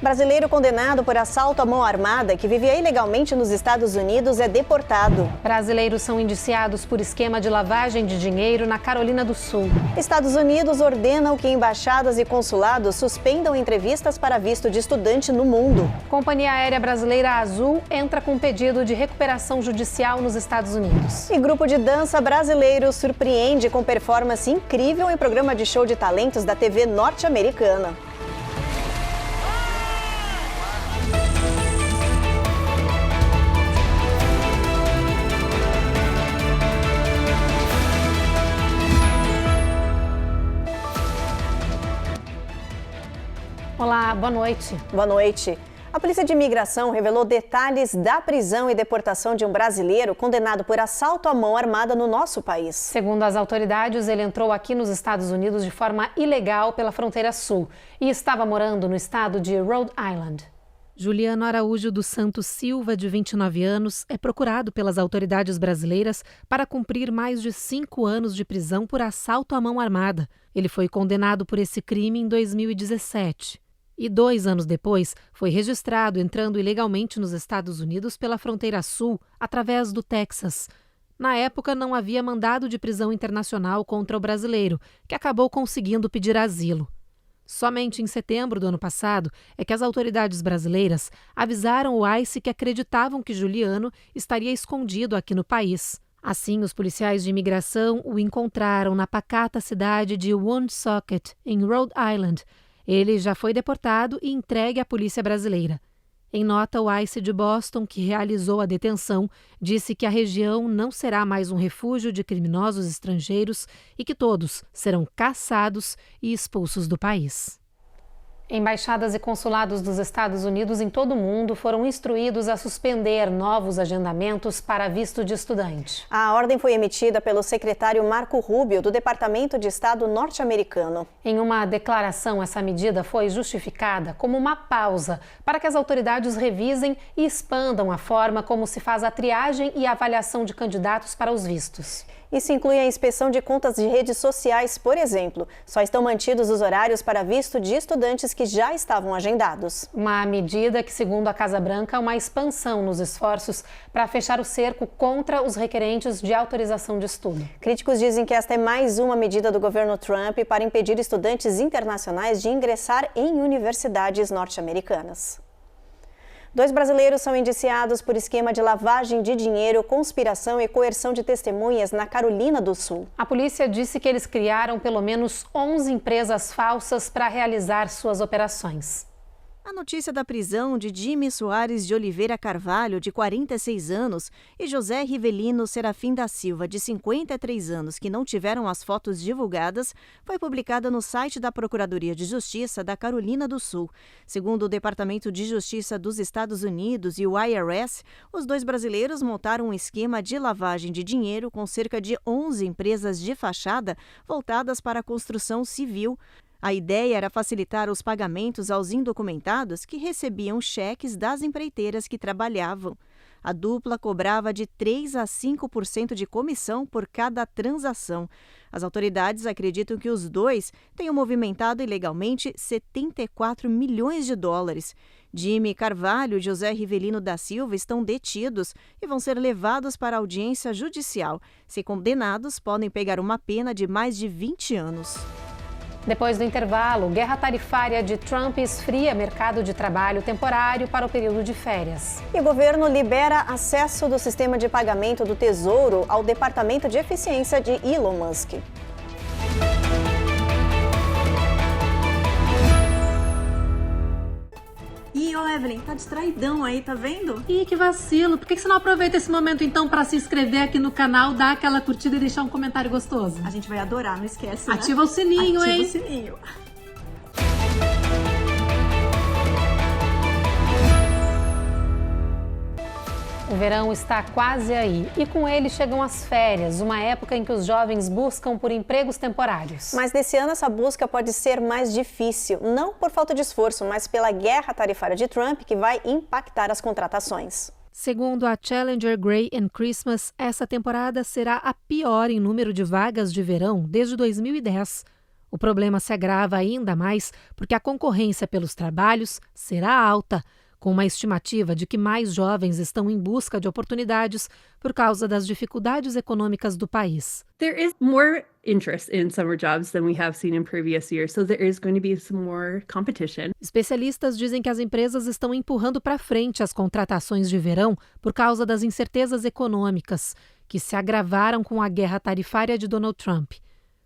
Brasileiro condenado por assalto à mão armada que vivia ilegalmente nos Estados Unidos é deportado. Brasileiros são indiciados por esquema de lavagem de dinheiro na Carolina do Sul. Estados Unidos ordenam que embaixadas e consulados suspendam entrevistas para visto de estudante no mundo. Companhia Aérea Brasileira Azul entra com pedido de recuperação judicial nos Estados Unidos. E grupo de dança brasileiro surpreende com performance incrível em programa de show de talentos da TV norte-americana. Olá, boa noite. Boa noite. A Polícia de Imigração revelou detalhes da prisão e deportação de um brasileiro condenado por assalto à mão armada no nosso país. Segundo as autoridades, ele entrou aqui nos Estados Unidos de forma ilegal pela fronteira sul e estava morando no estado de Rhode Island. Juliano Araújo dos Santos Silva, de 29 anos, é procurado pelas autoridades brasileiras para cumprir mais de 5 anos de prisão por assalto à mão armada. Ele foi condenado por esse crime em 2017. E 2 anos depois, foi registrado entrando ilegalmente nos Estados Unidos pela fronteira sul, através do Texas. Na época, não havia mandado de prisão internacional contra o brasileiro, que acabou conseguindo pedir asilo. Somente em setembro do ano passado é que as autoridades brasileiras avisaram o ICE que acreditavam que Juliano estaria escondido aqui no país. Assim, os policiais de imigração o encontraram na pacata cidade de Woonsocket, em Rhode Island. Ele já foi deportado e entregue à polícia brasileira. Em nota, o ICE de Boston, que realizou a detenção, disse que a região não será mais um refúgio de criminosos estrangeiros e que todos serão caçados e expulsos do país. Embaixadas e consulados dos Estados Unidos em todo o mundo foram instruídos a suspender novos agendamentos para visto de estudante. A ordem foi emitida pelo secretário Marco Rubio, do Departamento de Estado norte-americano. Em uma declaração, essa medida foi justificada como uma pausa para que as autoridades revisem e expandam a forma como se faz a triagem e avaliação de candidatos para os vistos. Isso inclui a inspeção de contas de redes sociais, por exemplo. Só estão mantidos os horários para visto de estudantes que já estavam agendados. Uma medida que, segundo a Casa Branca, é uma expansão nos esforços para fechar o cerco contra os requerentes de autorização de estudo. Críticos dizem que esta é mais uma medida do governo Trump para impedir estudantes internacionais de ingressar em universidades norte-americanas. 2 brasileiros são indiciados por esquema de lavagem de dinheiro, conspiração e coerção de testemunhas na Carolina do Sul. A polícia disse que eles criaram pelo menos 11 empresas falsas para realizar suas operações. A notícia da prisão de Jimmy Soares de Oliveira Carvalho, de 46 anos, e José Rivelino Serafim da Silva, de 53 anos, que não tiveram as fotos divulgadas, foi publicada no site da Procuradoria de Justiça da Carolina do Sul. Segundo o Departamento de Justiça dos Estados Unidos e o IRS, os 2 brasileiros montaram um esquema de lavagem de dinheiro com cerca de 11 empresas de fachada voltadas para a construção civil. A ideia era facilitar os pagamentos aos indocumentados que recebiam cheques das empreiteiras que trabalhavam. A dupla cobrava de 3% a 5% de comissão por cada transação. As autoridades acreditam que os 2 tenham movimentado ilegalmente 74 milhões de dólares. Jimmy Carvalho e José Rivelino da Silva estão detidos e vão ser levados para a audiência judicial. Se condenados, podem pegar uma pena de mais de 20 anos. Depois do intervalo, guerra tarifária de Trump esfria mercado de trabalho temporário para o período de férias. E o governo libera acesso do sistema de pagamento do Tesouro ao Departamento de Eficiência de Elon Musk. Ih, ô Evelyn, tá distraidão aí, tá vendo? Ih, que vacilo. Por que você não aproveita esse momento então para se inscrever aqui no canal, dar aquela curtida e deixar um comentário gostoso? A gente vai adorar, não esquece, né? Ativa o sininho, hein? Ativa o sininho. O verão está quase aí e com ele chegam as férias, uma época em que os jovens buscam por empregos temporários. Mas nesse ano essa busca pode ser mais difícil, não por falta de esforço, mas pela guerra tarifária de Trump que vai impactar as contratações. Segundo a Challenger Gray & Christmas, essa temporada será a pior em número de vagas de verão desde 2010. O problema se agrava ainda mais porque a concorrência pelos trabalhos será alta, com uma estimativa de que mais jovens estão em busca de oportunidades por causa das dificuldades econômicas do país. There is more interest in summer jobs than we have seen in previous years, so there is going to be some more competition. Especialistas dizem que as empresas estão empurrando para frente as contratações de verão por causa das incertezas econômicas, que se agravaram com a guerra tarifária de Donald Trump.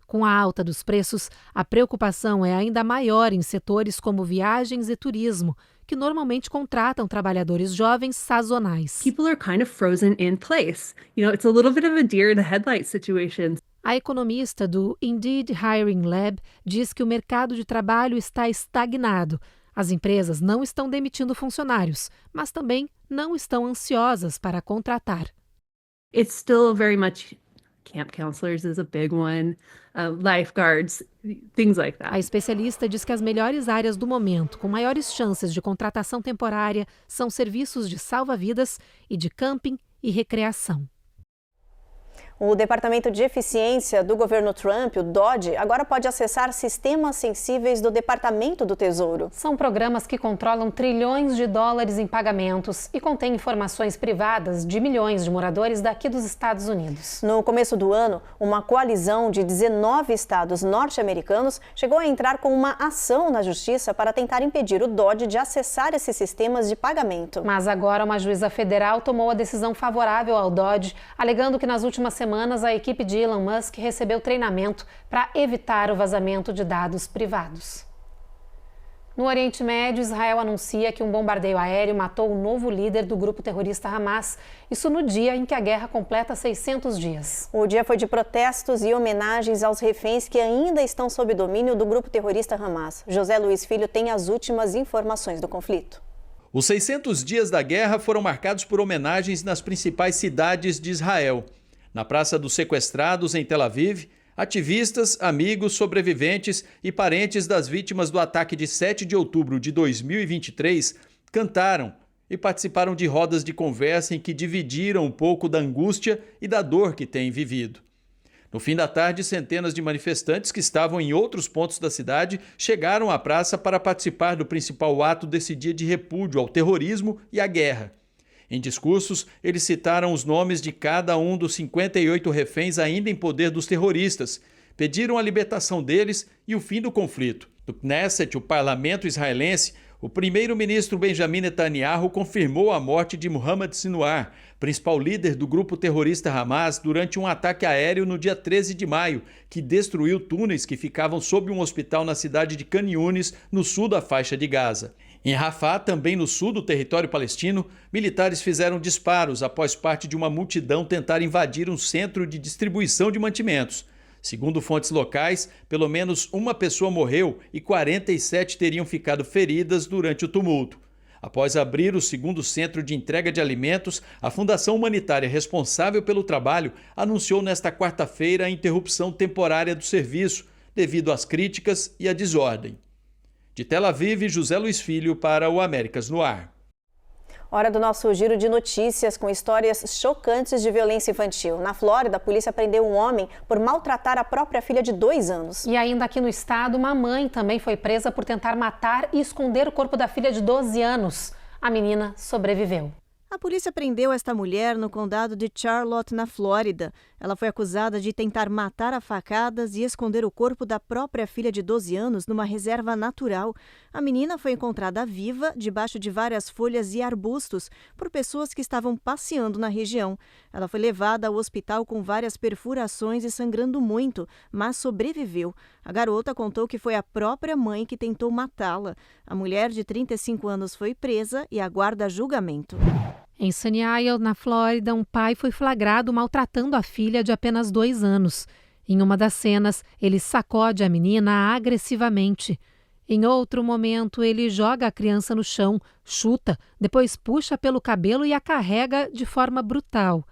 Com a alta dos preços, a preocupação é ainda maior em setores como viagens e turismo, que normalmente contratam trabalhadores jovens sazonais. People are kind of frozen in place. It's a little bit of a deer in the headlights situation. A economista do Indeed Hiring Lab diz que o mercado de trabalho está estagnado. As empresas não estão demitindo funcionários, mas também não estão ansiosas para contratar. It's still very much camp counselors is a big one, lifeguards, things like that. A especialista diz que as melhores áreas do momento, com maiores chances de contratação temporária, são serviços de salva-vidas e de camping e recreação. O Departamento de Eficiência do governo Trump, o DOGE, agora pode acessar sistemas sensíveis do Departamento do Tesouro. São programas que controlam trilhões de dólares em pagamentos e contêm informações privadas de milhões de moradores daqui dos Estados Unidos. No começo do ano, uma coalizão de 19 estados norte-americanos chegou a entrar com uma ação na justiça para tentar impedir o DOGE de acessar esses sistemas de pagamento. Mas agora uma juíza federal tomou a decisão favorável ao DOGE, alegando que nas últimas semanas a equipe de Elon Musk recebeu treinamento para evitar o vazamento de dados privados. No Oriente Médio, Israel anuncia que um bombardeio aéreo matou o novo líder do grupo terrorista Hamas, isso no dia em que a guerra completa 600 dias. O dia foi de protestos e homenagens aos reféns que ainda estão sob domínio do grupo terrorista Hamas. José Luiz Filho tem as últimas informações do conflito. Os 600 dias da guerra foram marcados por homenagens nas principais cidades de Israel. Na Praça dos Sequestrados, em Tel Aviv, ativistas, amigos, sobreviventes e parentes das vítimas do ataque de 7 de outubro de 2023 cantaram e participaram de rodas de conversa em que dividiram um pouco da angústia e da dor que têm vivido. No fim da tarde, centenas de manifestantes que estavam em outros pontos da cidade chegaram à praça para participar do principal ato desse dia de repúdio ao terrorismo e à guerra. Em discursos, eles citaram os nomes de cada um dos 58 reféns ainda em poder dos terroristas, pediram a libertação deles e o fim do conflito. No Knesset, o parlamento israelense, o primeiro-ministro Benjamin Netanyahu confirmou a morte de Mohamed Sinwar, principal líder do grupo terrorista Hamas, durante um ataque aéreo no dia 13 de maio, que destruiu túneis que ficavam sob um hospital na cidade de Khan Yunis, no sul da faixa de Gaza. Em Rafah, também no sul do território palestino, militares fizeram disparos após parte de uma multidão tentar invadir um centro de distribuição de mantimentos. Segundo fontes locais, pelo menos uma pessoa morreu e 47 teriam ficado feridas durante o tumulto. Após abrir o segundo centro de entrega de alimentos, a Fundação Humanitária responsável pelo trabalho anunciou nesta quarta-feira a interrupção temporária do serviço, devido às críticas e à desordem. De Tel Aviv, José Luiz Filho para o Américas no Ar. Hora do nosso giro de notícias com histórias chocantes de violência infantil. Na Flórida, a polícia prendeu um homem por maltratar a própria filha de 2 anos. E ainda aqui no estado, uma mãe também foi presa por tentar matar e esconder o corpo da filha de 12 anos. A menina sobreviveu. A polícia prendeu esta mulher no condado de Charlotte, na Flórida. Ela foi acusada de tentar matar a facadas e esconder o corpo da própria filha de 12 anos numa reserva natural. A menina foi encontrada viva debaixo de várias folhas e arbustos por pessoas que estavam passeando na região. Ela foi levada ao hospital com várias perfurações e sangrando muito, mas sobreviveu. A garota contou que foi a própria mãe que tentou matá-la. A mulher de 35 anos foi presa e aguarda julgamento. Em Sunny Isle, na Flórida, um pai foi flagrado maltratando a filha de apenas 2 anos. Em uma das cenas, ele sacode a menina agressivamente. Em outro momento, ele joga a criança no chão, chuta, depois puxa pelo cabelo e a carrega de forma brutal.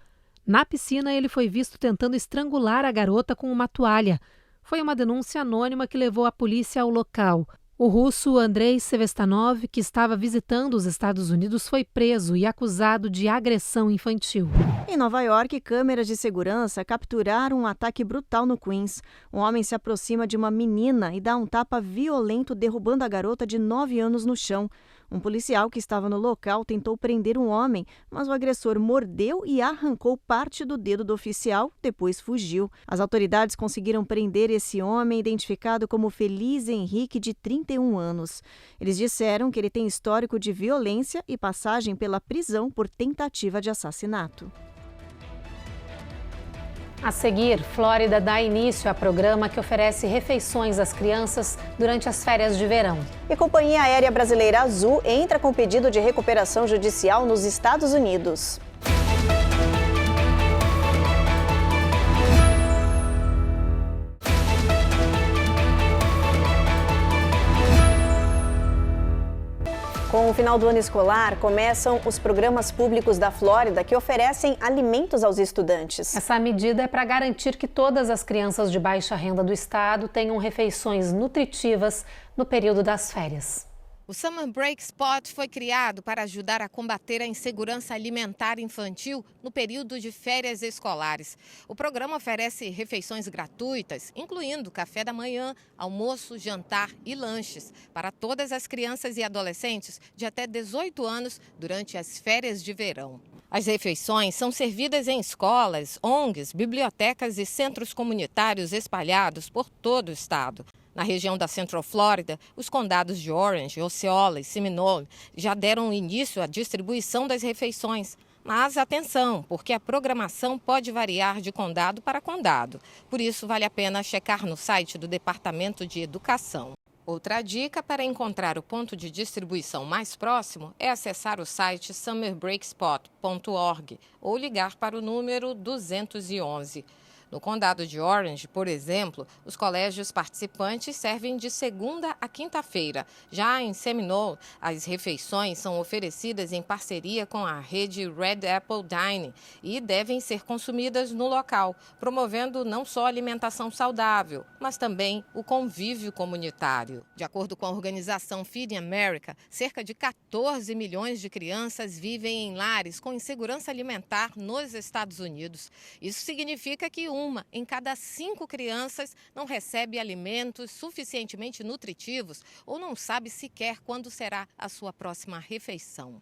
Na piscina, ele foi visto tentando estrangular a garota com uma toalha. Foi uma denúncia anônima que levou a polícia ao local. O russo Andrei Sevestanov, que estava visitando os Estados Unidos, foi preso e acusado de agressão infantil. Em Nova York, câmeras de segurança capturaram um ataque brutal no Queens. Um homem se aproxima de uma menina e dá um tapa violento, derrubando a garota de 9 anos no chão. Um policial que estava no local tentou prender um homem, mas o agressor mordeu e arrancou parte do dedo do oficial, depois fugiu. As autoridades conseguiram prender esse homem, identificado como Feliz Henrique, de 31 anos. Eles disseram que ele tem histórico de violência e passagem pela prisão por tentativa de assassinato. A seguir, Flórida dá início a programa que oferece refeições às crianças durante as férias de verão. E Companhia Aérea Brasileira Azul entra com pedido de recuperação judicial nos Estados Unidos. Com o final do ano escolar, começam os programas públicos da Flórida que oferecem alimentos aos estudantes. Essa medida é para garantir que todas as crianças de baixa renda do estado tenham refeições nutritivas no período das férias. O Summer Break Spot foi criado para ajudar a combater a insegurança alimentar infantil no período de férias escolares. O programa oferece refeições gratuitas, incluindo café da manhã, almoço, jantar e lanches, para todas as crianças e adolescentes de até 18 anos durante as férias de verão. As refeições são servidas em escolas, ONGs, bibliotecas e centros comunitários espalhados por todo o estado. Na região da Central Flórida, os condados de Orange, Osceola e Seminole já deram início à distribuição das refeições. Mas atenção, porque a programação pode variar de condado para condado. Por isso, vale a pena checar no site do Departamento de Educação. Outra dica para encontrar o ponto de distribuição mais próximo é acessar o site summerbreakspot.org ou ligar para o número 211. No condado de Orange, por exemplo, os colégios participantes servem de segunda a quinta-feira. Já em Seminole, as refeições são oferecidas em parceria com a rede Red Apple Dining e devem ser consumidas no local, promovendo não só a alimentação saudável, mas também o convívio comunitário. De acordo com a organização Feeding America, cerca de 14 milhões de crianças vivem em lares com insegurança alimentar nos Estados Unidos. Isso significa que uma em cada 5 crianças não recebe alimentos suficientemente nutritivos ou não sabe sequer quando será a sua próxima refeição.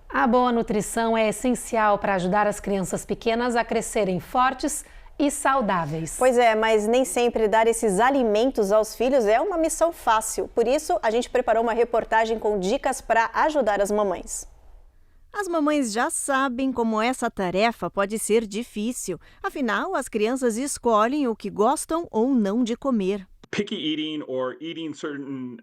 A boa nutrição é essencial para ajudar as crianças pequenas a crescerem fortes e saudáveis. Pois é, mas nem sempre dar esses alimentos aos filhos é uma missão fácil. Por isso, a gente preparou uma reportagem com dicas para ajudar as mamães. As mamães já sabem como essa tarefa pode ser difícil. Afinal, as crianças escolhem o que gostam ou não de comer. Picky eating or eating certain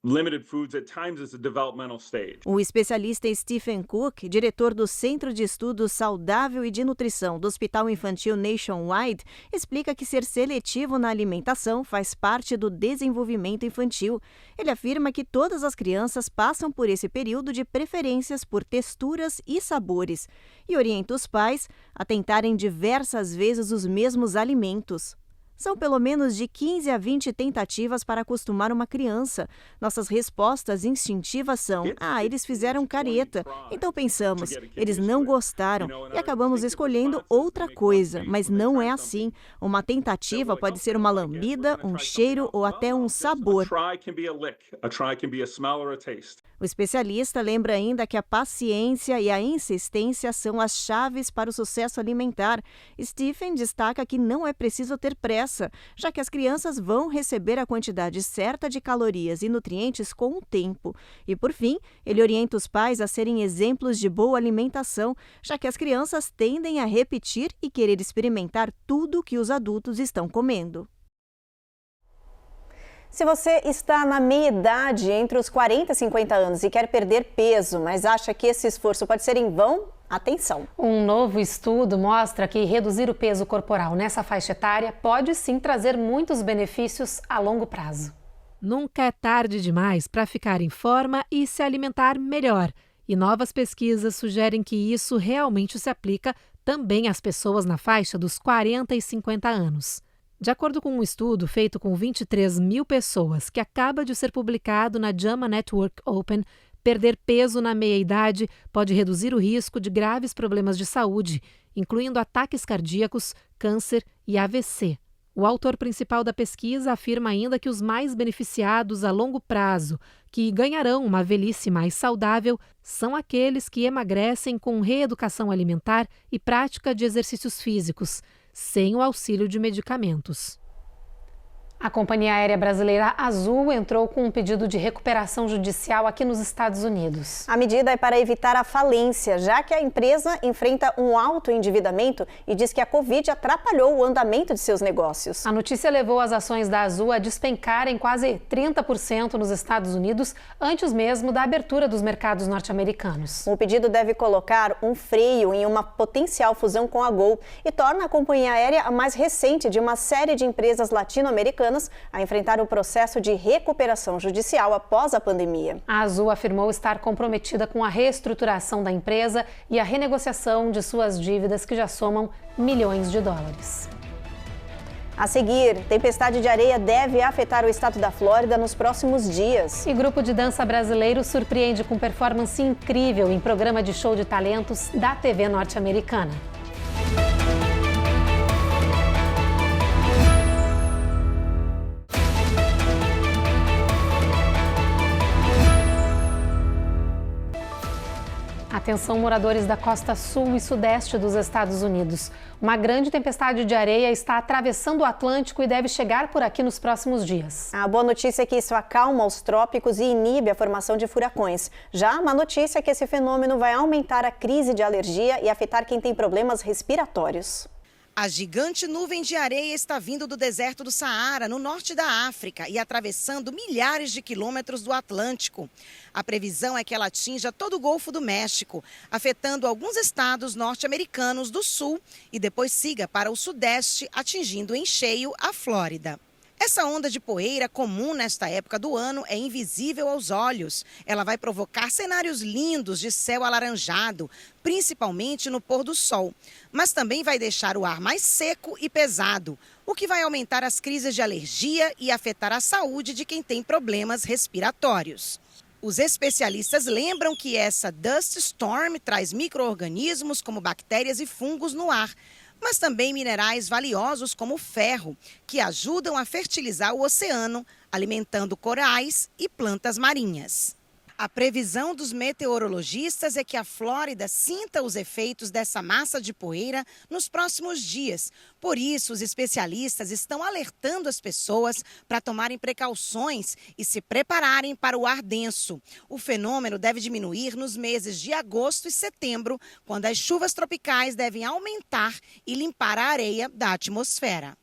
limited foods at times is a developmental stage. O especialista Stephen Cook, diretor do Centro de Estudos Saudável e de Nutrição do Hospital Infantil Nationwide, explica que ser seletivo na alimentação faz parte do desenvolvimento infantil. Ele afirma que todas as crianças passam por esse período de preferências por texturas e sabores e orienta os pais a tentarem diversas vezes os mesmos alimentos. São pelo menos de 15 a 20 tentativas para acostumar uma criança. Nossas respostas instintivas são: eles fizeram careta. Então pensamos, eles não gostaram e acabamos escolhendo outra coisa. Mas não é assim. Uma tentativa pode ser uma lambida, um cheiro ou até um sabor. O especialista lembra ainda que a paciência e a insistência são as chaves para o sucesso alimentar. Stephen destaca que não é preciso ter pressa, já que as crianças vão receber a quantidade certa de calorias e nutrientes com o tempo. E, por fim, ele orienta os pais a serem exemplos de boa alimentação, já que as crianças tendem a repetir e querer experimentar tudo que os adultos estão comendo. Se você está na meia-idade, entre os 40 e 50 anos, e quer perder peso, mas acha que esse esforço pode ser em vão, atenção! Um novo estudo mostra que reduzir o peso corporal nessa faixa etária pode sim trazer muitos benefícios a longo prazo. Nunca é tarde demais para ficar em forma e se alimentar melhor. E novas pesquisas sugerem que isso realmente se aplica também às pessoas na faixa dos 40 e 50 anos. De acordo com um estudo feito com 23 mil pessoas, que acaba de ser publicado na JAMA Network Open, perder peso na meia-idade pode reduzir o risco de graves problemas de saúde, incluindo ataques cardíacos, câncer e AVC. O autor principal da pesquisa afirma ainda que os mais beneficiados a longo prazo, que ganharão uma velhice mais saudável, são aqueles que emagrecem com reeducação alimentar e prática de exercícios físicos, sem o auxílio de medicamentos. A companhia aérea brasileira Azul entrou com um pedido de recuperação judicial aqui nos Estados Unidos. A medida é para evitar a falência, já que a empresa enfrenta um alto endividamento e diz que a Covid atrapalhou o andamento de seus negócios. A notícia levou as ações da Azul a despencarem quase 30% nos Estados Unidos, antes mesmo da abertura dos mercados norte-americanos. O pedido deve colocar um freio em uma potencial fusão com a Gol e torna a companhia aérea a mais recente de uma série de empresas latino-americanas a enfrentar o processo de recuperação judicial após a pandemia. A Azul afirmou estar comprometida com a reestruturação da empresa e a renegociação de suas dívidas, que já somam milhões de dólares. A seguir, tempestade de areia deve afetar o estado da Flórida nos próximos dias. E grupo de dança brasileiro surpreende com performance incrível em programa de show de talentos da TV norte-americana. Atenção, moradores da costa sul e sudeste dos Estados Unidos. Uma grande tempestade de areia está atravessando o Atlântico e deve chegar por aqui nos próximos dias. A boa notícia é que isso acalma os trópicos e inibe a formação de furacões. Já a má notícia é que esse fenômeno vai aumentar a crise de alergia e afetar quem tem problemas respiratórios. A gigante nuvem de areia está vindo do deserto do Saara, no norte da África, e atravessando milhares de quilômetros do Atlântico. A previsão é que ela atinja todo o Golfo do México, afetando alguns estados norte-americanos do sul e depois siga para o sudeste, atingindo em cheio a Flórida. Essa onda de poeira, comum nesta época do ano, é invisível aos olhos. Ela vai provocar cenários lindos de céu alaranjado, principalmente no pôr do sol. Mas também vai deixar o ar mais seco e pesado, o que vai aumentar as crises de alergia e afetar a saúde de quem tem problemas respiratórios. Os especialistas lembram que essa dust storm traz micro-organismos como bactérias e fungos no ar, mas também minerais valiosos como ferro, que ajudam a fertilizar o oceano, alimentando corais e plantas marinhas. A previsão dos meteorologistas é que a Flórida sinta os efeitos dessa massa de poeira nos próximos dias. Por isso, os especialistas estão alertando as pessoas para tomarem precauções e se prepararem para o ar denso. O fenômeno deve diminuir nos meses de agosto e setembro, quando as chuvas tropicais devem aumentar e limpar a areia da atmosfera.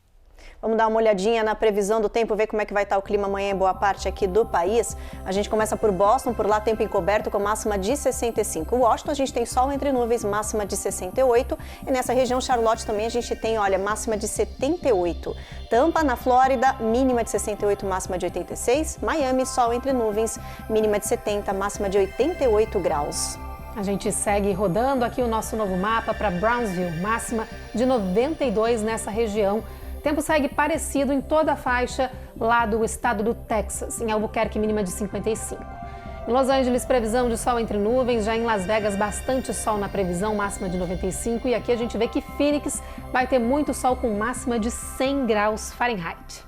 Vamos dar uma olhadinha na previsão do tempo, ver como é que vai estar o clima amanhã em boa parte aqui do país. A gente começa por Boston, por lá tempo encoberto com máxima de 65. Washington a gente tem sol entre nuvens, máxima de 68. E nessa região Charlotte também a gente tem, olha, máxima de 78. Tampa, na Flórida, mínima de 68, máxima de 86. Miami, sol entre nuvens, mínima de 70, máxima de 88 graus. A gente segue rodando aqui o nosso novo mapa para Brownsville, máxima de 92 nessa região. O tempo segue parecido em toda a faixa lá do estado do Texas, em Albuquerque, mínima de 55. Em Los Angeles, previsão de sol entre nuvens, já em Las Vegas, bastante sol na previsão, máxima de 95. E aqui a gente vê que Phoenix vai ter muito sol com máxima de 100 graus Fahrenheit.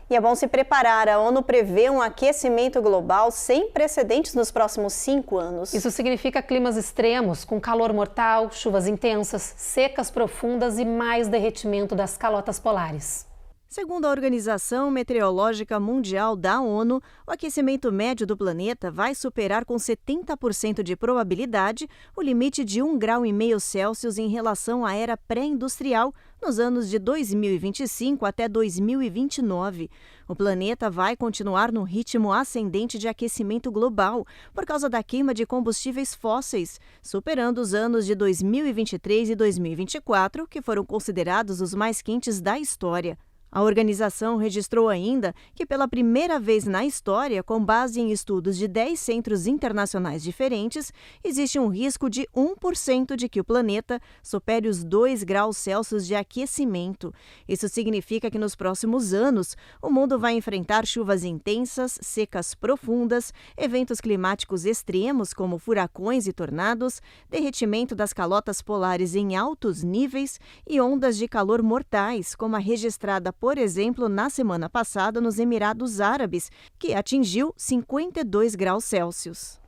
E é bom se preparar, a ONU prevê um aquecimento global sem precedentes nos próximos 5 anos. Isso significa climas extremos, com calor mortal, chuvas intensas, secas profundas e mais derretimento das calotas polares. Segundo a Organização Meteorológica Mundial da ONU, o aquecimento médio do planeta vai superar com 70% de probabilidade o limite de 1,5 graus Celsius em relação à era pré-industrial nos anos de 2025 até 2029. O planeta vai continuar no ritmo ascendente de aquecimento global por causa da queima de combustíveis fósseis, superando os anos de 2023 e 2024, que foram considerados os mais quentes da história. A organização registrou ainda que, pela primeira vez na história, com base em estudos de 10 centros internacionais diferentes, existe um risco de 1% de que o planeta supere os 2 graus Celsius de aquecimento. Isso significa que nos próximos anos, o mundo vai enfrentar chuvas intensas, secas profundas, eventos climáticos extremos como furacões e tornados, derretimento das calotas polares em altos níveis e ondas de calor mortais, como a registrada, por exemplo, na semana passada nos Emirados Árabes, que atingiu 52 graus Celsius.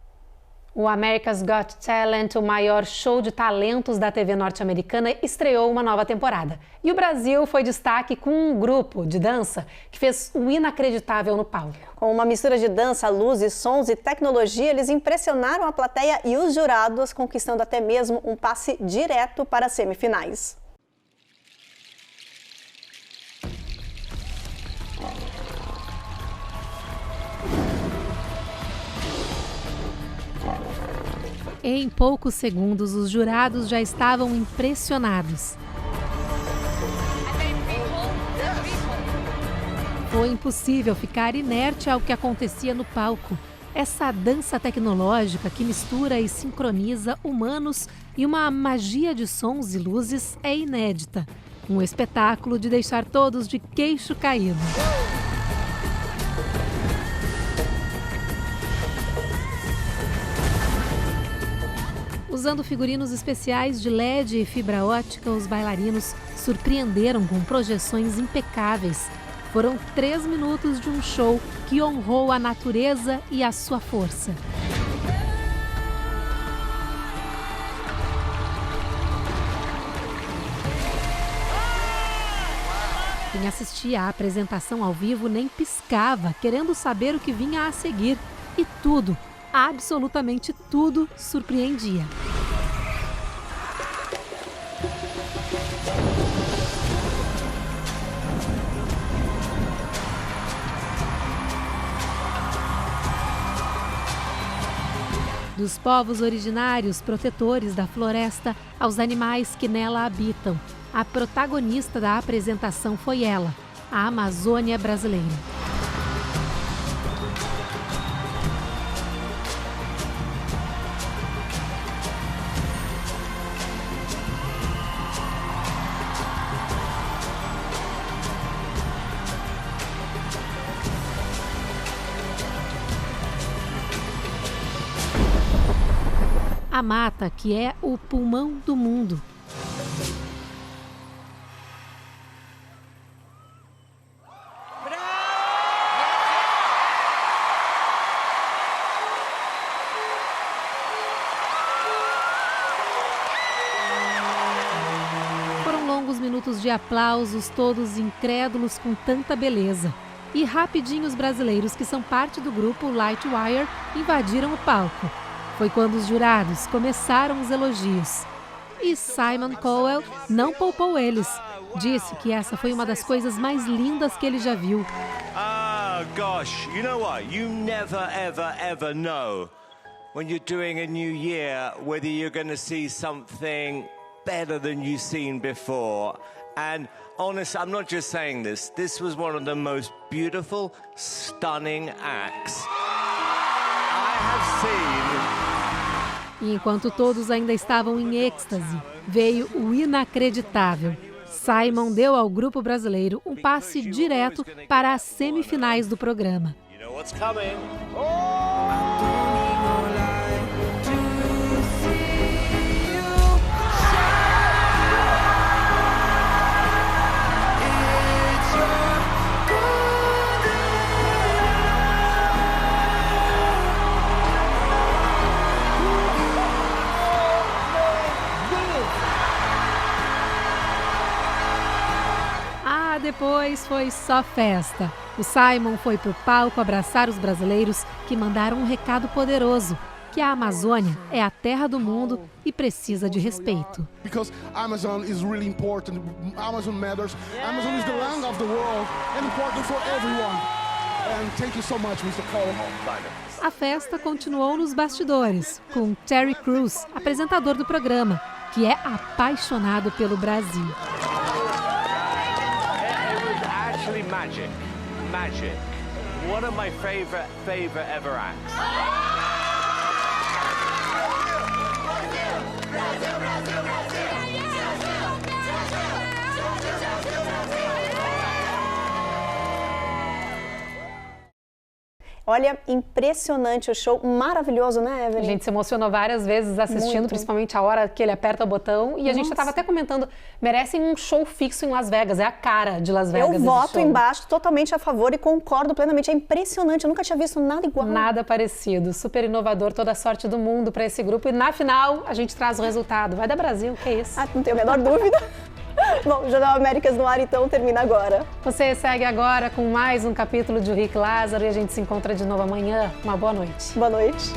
O America's Got Talent, o maior show de talentos da TV norte-americana, estreou uma nova temporada. E o Brasil foi destaque com um grupo de dança que fez o inacreditável no palco. Com uma mistura de dança, luzes, sons e tecnologia, eles impressionaram a plateia e os jurados, conquistando até mesmo um passe direto para as semifinais. Em poucos segundos, os jurados já estavam impressionados. Foi impossível ficar inerte ao que acontecia no palco. Essa dança tecnológica que mistura e sincroniza humanos e uma magia de sons e luzes é inédita. Um espetáculo de deixar todos de queixo caído. Usando figurinos especiais de LED e fibra ótica, os bailarinos surpreenderam com projeções impecáveis. Foram 3 minutos de um show que honrou a natureza e a sua força. Quem assistia à apresentação ao vivo nem piscava, querendo saber o que vinha a seguir. E tudo, absolutamente tudo, surpreendia. Dos povos originários, protetores da floresta, aos animais que nela habitam. A protagonista da apresentação foi ela, a Amazônia brasileira. A mata, que é o pulmão do mundo. Foram longos minutos de aplausos, todos incrédulos com tanta beleza. E rapidinho os brasileiros, que são parte do grupo Lightwire, invadiram o palco. Foi quando os jurados começaram os elogios. E Simon Cowell não poupou eles. Disse que essa foi uma das coisas mais lindas que ele já viu. Oh gosh, you know what? You never ever know when you're doing a new year whether you're going to see something better than you've seen before. And honestly, I'm not just saying this. This was one of the most beautiful, stunning acts I have seen. E enquanto todos ainda estavam em êxtase, veio o inacreditável. Simon deu ao grupo brasileiro um passe direto para as semifinais do programa. Depois foi só festa. O Simon foi para o palco abraçar os brasileiros, que mandaram um recado poderoso, que a Amazônia é a terra do mundo e precisa de respeito. Because Amazon is really important. Amazon matters. Amazon is the land of the world and important for everyone. And thank you so much, Mr. Cole. A festa continuou nos bastidores, com Terry Crews, apresentador do programa, que é apaixonado pelo Brasil. magic. Magic. One of my favorite ever acts. Brasil, Brasil, Brasil. Olha, impressionante o show, maravilhoso, né, Evelyn? A gente se emocionou várias vezes assistindo, Muito. Principalmente a hora que ele aperta o botão. E a gente estava até comentando, merecem um show fixo em Las Vegas, é a cara de Las Vegas. Eu voto embaixo, totalmente a favor e concordo plenamente. É impressionante, eu nunca tinha visto nada igual. Nada parecido, super inovador, toda a sorte do mundo para esse grupo. E na final, a gente traz o resultado. Vai dar Brasil, que é isso? Ah, não tenho a menor dúvida. Bom, o Jornal Américas no ar, então, termina agora. Você segue agora com mais um capítulo de O Rick Lázaro e a gente se encontra de novo amanhã. Uma boa noite. Boa noite.